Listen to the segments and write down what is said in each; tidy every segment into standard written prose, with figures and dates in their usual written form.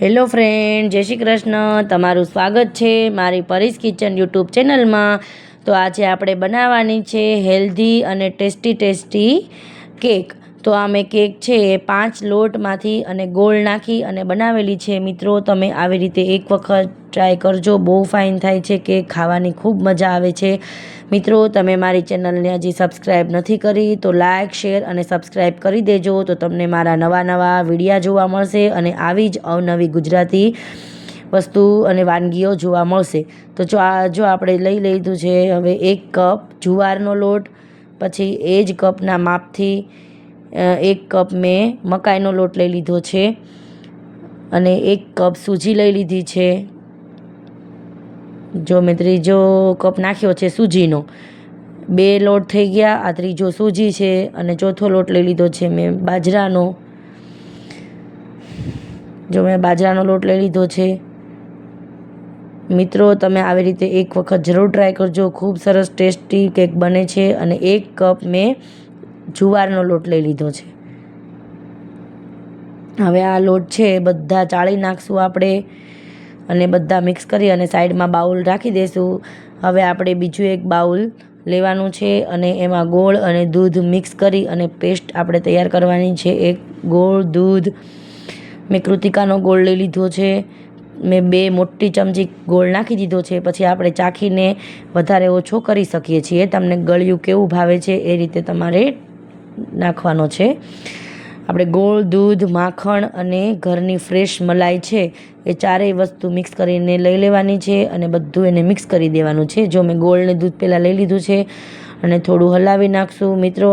Hello friend, જય શ્રી કૃષ્ણ. તમારું સ્વાગત છે મારી પરીસ કિચન યુટ્યુબ ચેનલમાં. તો આજે આપણે બનાવવાની છે હેલ્ધી અને ટેસ્ટી કેક. તો આ મેં કેક છે એ 5 લોટમાંથી અને ગોળ નાખી અને બનાવેલી છે. મિત્રો, તમે આવી રીતે એક વખત ટ્રાય કરજો. બહુ ફાઇન થાય છે કેક, ખાવાની ખૂબ મજા આવે છે. મિત્રો, તમે મારી ચેનલને હજી સબસ્ક્રાઈબ નથી કરી તો લાઇક, શેર અને સબસ્ક્રાઈબ કરી દેજો. તો તમને મારા નવા વિડીયા જોવા મળશે અને આવી જ અવનવી ગુજરાતી વસ્તુ અને વાનગીઓ જોવા મળશે. તો જો આપણે લઈ લીધું છે હવે 1 કપ જુવારનો લોટ, પછી એ જ કપના માપથી 1 કપ મેં મકાઈનો લોટ લઈ લીધો છે અને 1 કપ સૂજી લઈ લીધી છે. જો મેં ત્રીજો કપ નાખ્યો છે સૂજીનો. 2 લોટ થઈ ગયા. આ ત્રીજો સૂજી છે અને ચોથો લોટ લઈ લીધો છે મેં બાજરાનો. જો મેં બાજરાનો લોટ લઈ લીધો છે. મિત્રો, તમે આવી રીતે એક વખત જરૂર ટ્રાય કરજો. ખૂબ સરસ ટેસ્ટી કેક બને છે. અને 1 કપ મેં જુવારનો લોટ લઈ લીધો છે. હવે આ લોટ છે બધા ચાળી નાખશું આપણે અને બધા મિક્સ કરી અને સાઈડમાં બાઉલ રાખી દઈશું. હવે આપણે બીજું એક બાઉલ લેવાનું છે અને એમાં ગોળ અને દૂધ મિક્સ કરી અને પેસ્ટ આપણે તૈયાર કરવાની છે. એક ગોળ દૂધ મેં કૃતિકાનો ગોળ લઈ લીધો છે. મેં 2 મોટી ચમચી ગોળ નાખી દીધો છે. પછી આપણે ચાખીને વધારે ઓછો કરી શકીએ છીએ. તમને ગળ્યું કેવું ભાવે છે એ રીતે તમારે નાખવાનો છે. આપણે ગોળ, દૂધ, માખણ અને ઘરની ફ્રેશ મલાઈ છે એ ચારેય વસ્તુ મિક્સ કરીને લઈ લેવાની છે અને બધું એને મિક્સ કરી દેવાનું છે. જો મેં ગોળ ને દૂધ પહેલાં લઈ લીધું છે અને થોડું હલાવી નાખશું. મિત્રો,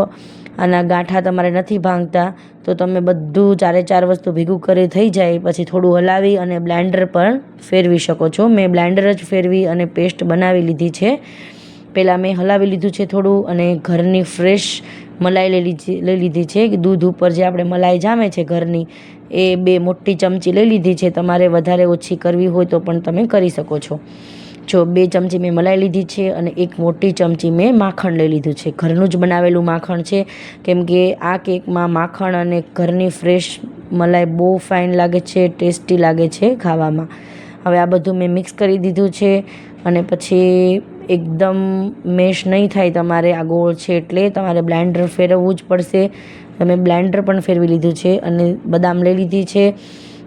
આના ગાંઠા તમારે નથી ભાંગતા તો તમે બધું 4 વસ્તુ ભેગું કરી થઈ જાય પછી થોડું હલાવી અને બ્લેન્ડર પર ફેરવી શકો છો. મેં બ્લેન્ડર જ ફેરવી અને પેસ્ટ બનાવી લીધી છે. પહેલાં મેં હલાવી લીધું છે થોડું અને ઘરની ફ્રેશ મલાઈ લઈ લીધી છે. દૂધ ઉપર જે આપણે મલાઈ જામે છે ઘરની, એ 2 મોટી ચમચી લઈ લીધી છે. તમારે વધારે ઓછી કરવી હોય તો પણ તમે કરી શકો છો. જો 2 ચમચી મેં મલાઈ લીધી છે અને 1 મોટી ચમચી મેં માખણ લઈ લીધું છે. ઘરનું જ બનાવેલું માખણ છે, કેમ કે આ કેકમાં માખણ અને ઘરની ફ્રેશ મલાઈ બહુ ફાઇન લાગે છે, ટેસ્ટી લાગે છે ખાવામાં. હવે આ બધું મેં મિક્સ કરી દીધું છે અને પછી એકદમ મેશ નહીં થાય તમારે. આ ગોળ છે એટલે તમારે બ્લેન્ડર ફેરવવું જ પડશે. તમે બ્લેન્ડર પણ ફેરવી લીધું છે અને બદામ લઈ લીધી છે.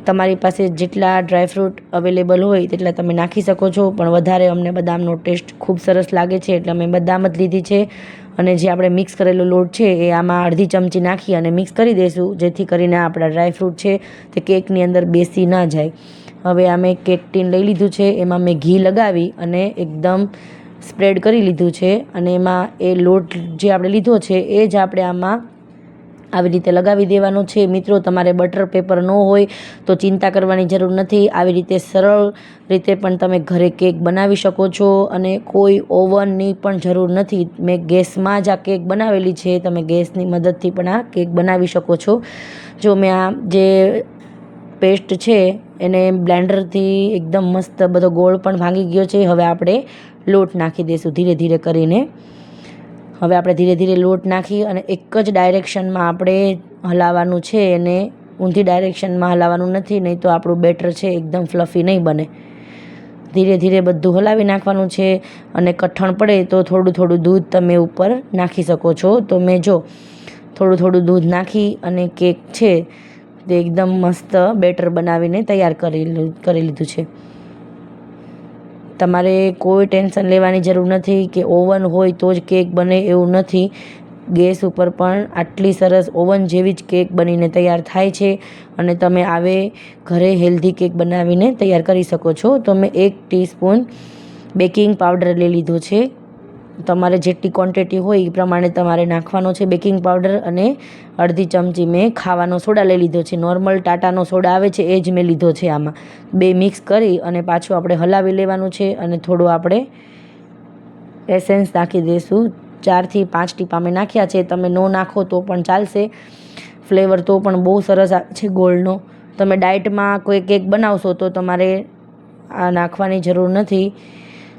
તમારી પાસે જેટલા ડ્રાયફ્રૂટ અવેલેબલ હોય તેટલા તમે નાખી શકો છો, પણ વધારે અમને બદામનો ટેસ્ટ ખૂબ સરસ લાગે છે એટલે અમે બદામ જ લીધી છે. અને જે આપણે મિક્સ કરેલો લોટ છે એ આમાં અડધી ચમચી નાખી અને મિક્સ કરી દઈશું, જેથી કરીને આપણા ડ્રાયફ્રૂટ છે તે કેકની અંદર બેસી ના જાય. હવે આ મેં કેક ટીન લઈ લીધું છે, એમાં મેં ઘી લગાવી અને એકદમ સ્પ્રેડ કરી લીધું છે અને એમાં એ લોટ જે આપણે લીધો છે એ જ આપણે આમાં આવી રીતે લગાવી દેવાનું છે. મિત્રો, તમારે બટર પેપર ન હોય તો ચિંતા કરવાની જરૂર નથી. આવી રીતે સરળ રીતે પણ તમે ઘરે કેક બનાવી શકો છો અને કોઈ ઓવનની પણ જરૂર નથી. મેં ગેસમાં જ આ કેક બનાવેલી છે. તમે ગેસની મદદથી પણ આ કેક બનાવી શકો છો. જો મેં આ જે પેસ્ટ છે એને બ્લેન્ડરથી એકદમ મસ્ત બધો ગોળ પણ ભાંગી ગયો છે. હવે આપણે લોટ નાખી દઈશું ધીરે ધીરે કરીને. હવે આપણે ધીરે ધીરે લોટ નાખી અને એક જ ડાયરેક્શનમાં આપણે હલાવવાનું છે. એને ઊંધી ડાયરેક્શનમાં હલાવવાનું નથી, નહીં તો આપણું બેટર છે એકદમ ફ્લફી નહીં બને. ધીરે ધીરે બધું હલાવી નાખવાનું છે અને કઠણ પડે તો થોડું થોડું દૂધ તમે ઉપર નાખી શકો છો. તો મેં જો થોડું દૂધ નાખી અને કેક છે તે એકદમ મસ્ત બેટર બનાવીને તૈયાર કરી લીધું છે. તમારે કોઈ ટેન્શન લેવાની જરૂર નથી કે ઓવન હોય તો જ કેક બને, એવું નથી. ગેસ ઉપર પણ આટલી સરસ ઓવન જેવી જ કેક બનીને તૈયાર થાય છે અને તમે આવે ઘરે હેલ્ધી કેક બનાવીને તૈયાર કરી શકો છો. તો મેં 1 ટીસ્પૂન બેકિંગ પાવડર લઈ લીધો છે. તમારે જેટલી ક્વોન્ટિટી હોય એ પ્રમાણે તમારે નાખવાનો છે બેકિંગ પાવડર. અને અડધી ચમચી મેં ખાવાનો સોડા લઈ લીધો છે. નોર્મલ ટાટાનો સોડા આવે છે એ જ મેં લીધો છે. આમાં 2 મિક્સ કરી અને પાછું આપણે હલાવી લેવાનું છે અને થોડું આપણે એસેન્સ નાખી દઈશું. 4 થી 5 ટીપા મેં નાખ્યા છે. તમે ન નાખો તો પણ ચાલશે. ફ્લેવર તો પણ બહુ સરસ આવે છે ગોળનો. તમે ડાયટમાં કોઈ કેક બનાવશો તો તમારે આ નાખવાની જરૂર નથી.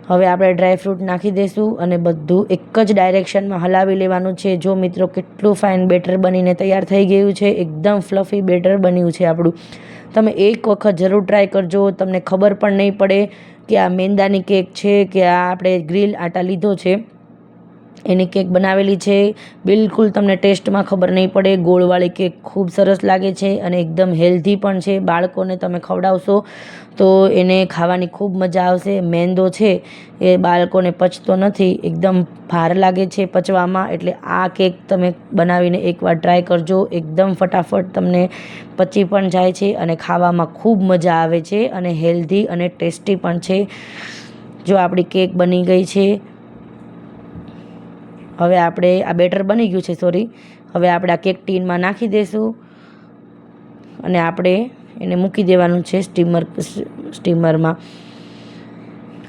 હવે આપણે ડ્રાયફ્રૂટ નાખી દઈશું અને બધું એક જ ડાયરેક્શનમાં હલાવી લેવાનું છે. જો મિત્રો કેટલું ફાઇન બેટર બનીને તૈયાર થઈ ગયું છે, એકદમ ફ્લફી બેટર બન્યું છે આપણું. તમે એક વખત જરૂર ટ્રાય કરજો, તમને ખબર પણ નહીં પડે કે આ મેંદાની કેક છે કે આ આપણે ગ્રીલ આટા લીધો છે એની કેક બનાવેલી છે. બિલકુલ તમને ટેસ્ટમાં ખબર નહીં પડે. ગોળવાળી કેક ખૂબ સરસ લાગે છે અને એકદમ હેલ્ધી પણ છે. બાળકોને તમે ખવડાવશો તો એને ખાવાની ખૂબ મજા આવશે. મેંદો છે એ બાળકોને પચતો નથી, એકદમ ભાર લાગે છે પચવામાં. એટલે આ કેક તમે બનાવીને એકવાર ટ્રાય કરજો. એકદમ ફટાફટ તમને પચી પણ જાય છે અને ખાવામાં ખૂબ મજા આવે છે અને હેલ્ધી અને ટેસ્ટી પણ છે. જો આપણી કેક બની ગઈ છે. હવે આપણે આ બેટર બની ગયું છે, હવે આપણે આ કેક ટીનમાં નાખી દઈશું અને આપણે એને મૂકી દેવાનું છે સ્ટીમરમાં.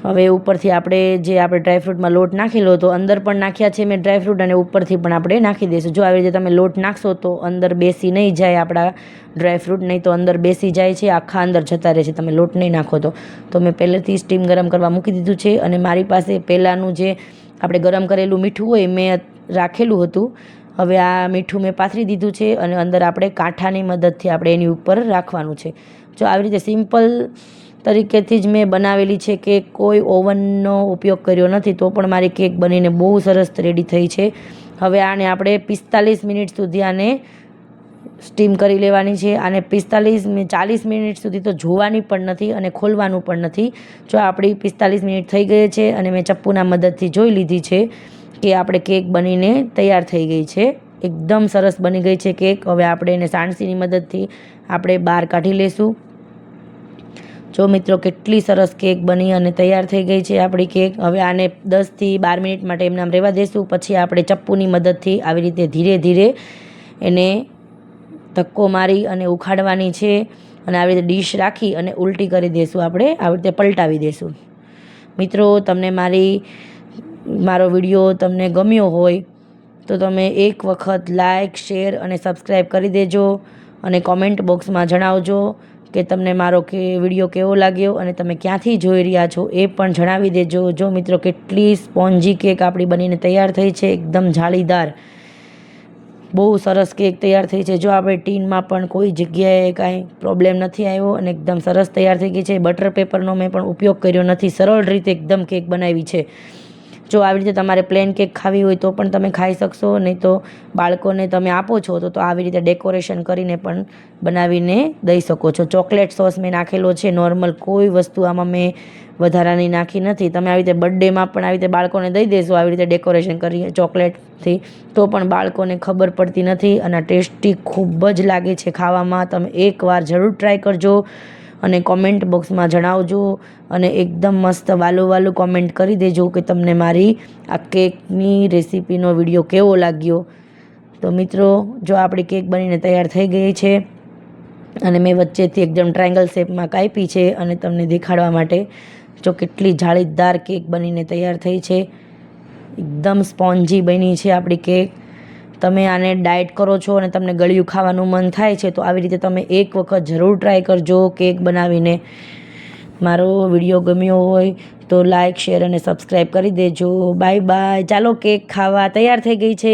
હવે ઉપરથી આપણે જે આપણે ડ્રાયફ્રૂટમાં લોટ નાખેલો હતો, અંદર પણ નાખ્યા છે મેં ડ્રાયફ્રૂટ અને ઉપરથી પણ આપણે નાખી દઈશું. જો આવી રીતે તમે લોટ નાખશો તો અંદર બેસી નહીં જાય આપણા ડ્રાયફ્રૂટ, નહીં તો અંદર બેસી જાય છે, આખા અંદર જતા રહે છે તમે લોટ નહીં નાખો તો. મેં પહેલેથી સ્ટીમ ગરમ કરવા મૂકી દીધું છે અને મારી પાસે પહેલાંનું જે આપણે ગરમ કરેલું મીઠું હોય મેં રાખેલું હતું. હવે આ મીઠું મેં પાથરી દીધું છે અને અંદર આપણે કાંઠાની મદદથી આપણે એની ઉપર રાખવાનું છે. જો આવી રીતે સિમ્પલ તરીકેથી જ મેં બનાવેલી છે કેક, કોઈ ઓવનનો ઉપયોગ કર્યો નથી, તો પણ મારી કેક બનીને બહુ સરસ રેડી થઈ છે. હવે આને આપણે 45 મિનિટ સુધી આને સ્ટીમ કરી લેવાની છે. આને 40 મિનિટ સુધી તો જોવાની પણ નથી અને ખોલવાનું પણ નથી. જો આપણી 45 મિનિટ થઈ ગઈ છે અને મેં ચપ્પુના મદદથી જોઈ લીધી છે કે આપણે કેક બનીને તૈયાર થઈ ગઈ છે. એકદમ સરસ બની ગઈ છે કેક. હવે આપણે એને સાણસીની મદદથી આપણે બહાર કાઢી લઈશું. જો મિત્રો કેટલી સરસ કેક બની અને તૈયાર થઈ ગઈ છે આપણી કેક. હવે આને 10 થી 12 મિનિટ માટે એમને આમ રહેવા દઈશું. પછી આપણે ચપ્પુની મદદથી આવી રીતે ધીરે ધીરે એને ધક્કો મારી અને ઉખાડવાની છે અને આવી રીતે ડીશ રાખી અને ઉલટી કરી દઈશું. આપણે આવી રીતે પલટાવી દઈશું. મિત્રો તમને મારો વિડીયો તમને ગમ્યો હોય તો તમે એક વખત લાઈક, શેર અને સબસ્ક્રાઈબ કરી દેજો અને કોમેન્ટ બોક્સમાં જણાવજો કે તમને મારો વિડીયો કેવો લાગ્યો અને તમે ક્યાંથી જોઈ રહ્યા છો એ પણ જણાવી દેજો. જો મિત્રો કેટલી સ્પોન્જી કેક આપણી બનીને તૈયાર થઈ છે, એકદમ જાળીદાર, બહુ સરસ કેક તૈયાર થઈ છે. જો આપણે ટીનમાં પણ કોઈ જગ્યાએ કાંઈ પ્રોબ્લેમ નથી આવ્યો અને એકદમ સરસ તૈયાર થઈ ગઈ છે. બટર પેપરનો મેં પણ ઉપયોગ કર્યો નથી, સરળ રીતે એકદમ કેક બનાવી છે. જો આવી રીતે તમારે પ્લેન કેક ખાવી હોય તો પણ તમે ખાઈ શકશો, નહીં તો બાળકોને તમે આપો છો તો આવી રીતે ડેકોરેશન કરીને પણ બનાવીને દઈ શકો છો. ચોકલેટ સોસ મેં નાખેલો છે, નોર્મલ કોઈ વસ્તુ આમાં મેં વધારાની નાખી નથી. તમે આવી રીતે બર્થડેમાં પણ આવી રીતે બાળકોને દઈ દેશો આવી રીતે ડેકોરેશન કરી ચોકલેટથી, તો પણ બાળકોને ખબર પડતી નથી અને ટેસ્ટી ખૂબ જ લાગે છે ખાવામાં. તમે એકવાર જરૂર ટ્રાય કરજો અને કોમેન્ટ બોક્સમાં જણાવજો અને એકદમ મસ્ત વાલું કોમેન્ટ કરી દેજો કે તમને મારી આ કેકની રેસીપીનો વિડીયો કેવો લાગ્યો. તો મિત્રો જો આપણી કેક બનીને તૈયાર થઈ ગઈ છે અને મેં વચ્ચેથી એકદમ ટ્રાયંગલ શેપમાં કાપી છે અને તમને દેખાડવા માટે. જો કેટલી જાળીદાર કેક બનીને તૈયાર થઈ છે, એકદમ સ્પોન્જી બની છે આપણી કેક. તમે આને ડાયટ કરો છો અને તમને ગળ્યું ખાવાનું મન થાય છે તો આવી રીતે તમે એક વખત જરૂર ટ્રાય કરજો કેક બનાવીને. મારો વિડીયો ગમ્યો હોય તો લાઈક, શેર અને સબસ્ક્રાઈબ કરી દેજો. Bye bye. ચાલો કેક ખાવા તૈયાર થઈ ગઈ છે.